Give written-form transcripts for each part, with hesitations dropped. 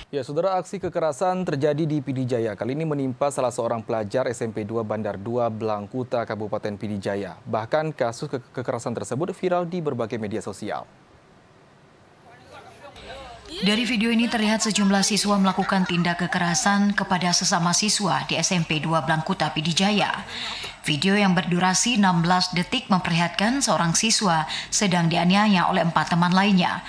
Ya, saudara, aksi kekerasan terjadi di Pidijaya. Kali ini menimpa salah seorang pelajar SMP 2 Bandar 2 Blangkuta, Kabupaten Pidijaya. Bahkan kasus kekerasan tersebut viral di berbagai media sosial. Dari video ini terlihat sejumlah siswa melakukan tindak kekerasan kepada sesama siswa di SMP 2 Blangkuta, Pidijaya. Video yang berdurasi 16 detik memperlihatkan seorang siswa sedang dianiaya oleh 4 teman lainnya.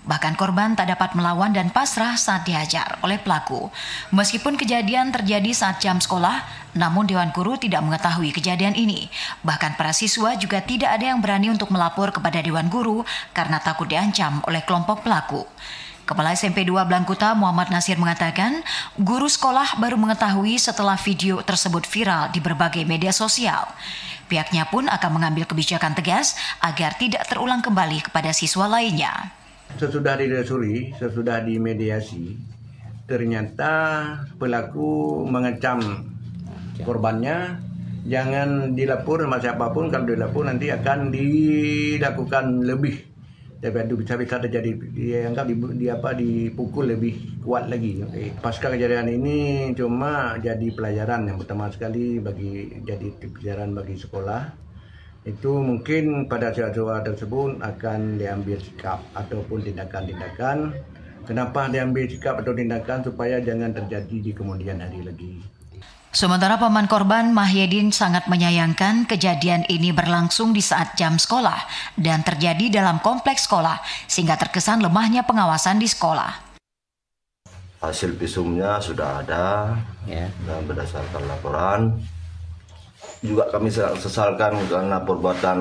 Bahkan korban tak dapat melawan dan pasrah saat dihajar oleh pelaku. Meskipun kejadian terjadi saat jam sekolah, namun Dewan Guru tidak mengetahui kejadian ini. Bahkan para siswa juga tidak ada yang berani untuk melapor kepada Dewan Guru karena takut diancam oleh kelompok pelaku. Kepala SMP 2 Blangkuta Muhammad Nasir mengatakan, guru sekolah baru mengetahui setelah video tersebut viral di berbagai media sosial. Pihaknya pun akan mengambil kebijakan tegas agar tidak terulang kembali kepada siswa lainnya. Sesudah ditelusuri, sesudah dimediasi, ternyata pelaku mengecam korbannya, jangan dilapor sama siapapun, kalau dilapor nanti akan dilakukan lebih. Bisa terjadi dipukul lebih kuat lagi. Pasca kejadian ini cuma jadi pelajaran yang pertama sekali jadi pelajaran bagi sekolah. Itu mungkin pada siswa tersebut akan diambil sikap ataupun tindakan-tindakan. Kenapa diambil sikap atau tindakan supaya jangan terjadi di kemudian hari lagi. Sementara paman korban Mahyedin sangat menyayangkan kejadian ini berlangsung di saat jam sekolah dan terjadi dalam kompleks sekolah sehingga terkesan lemahnya pengawasan di sekolah. Hasil visumnya sudah ada dan berdasarkan laporan. Juga kami sesalkan karena perbuatan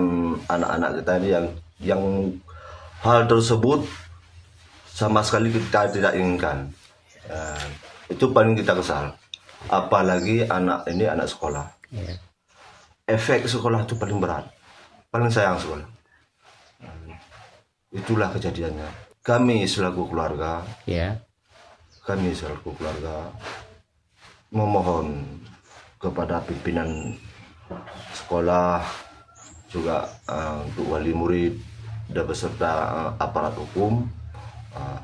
anak-anak kita ini yang hal tersebut sama sekali kita tidak inginkan. Itu paling kita kesal. Apalagi anak ini anak sekolah. Efek sekolah itu paling berat, paling sayang sekolah. Itulah kejadiannya. Kami selaku keluarga, memohon kepada pimpinan sekolah, juga untuk wali murid dan beserta aparat hukum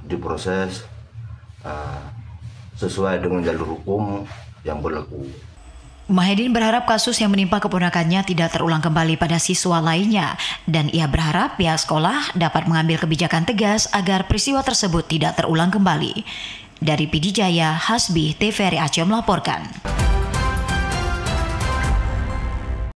diproses sesuai dengan jalur hukum yang berlaku. Mahyedin berharap kasus yang menimpa keponakannya tidak terulang kembali pada siswa lainnya dan ia berharap pihak sekolah dapat mengambil kebijakan tegas agar peristiwa tersebut tidak terulang kembali. Dari Pidijaya, Hasbi TVRI Aceh melaporkan.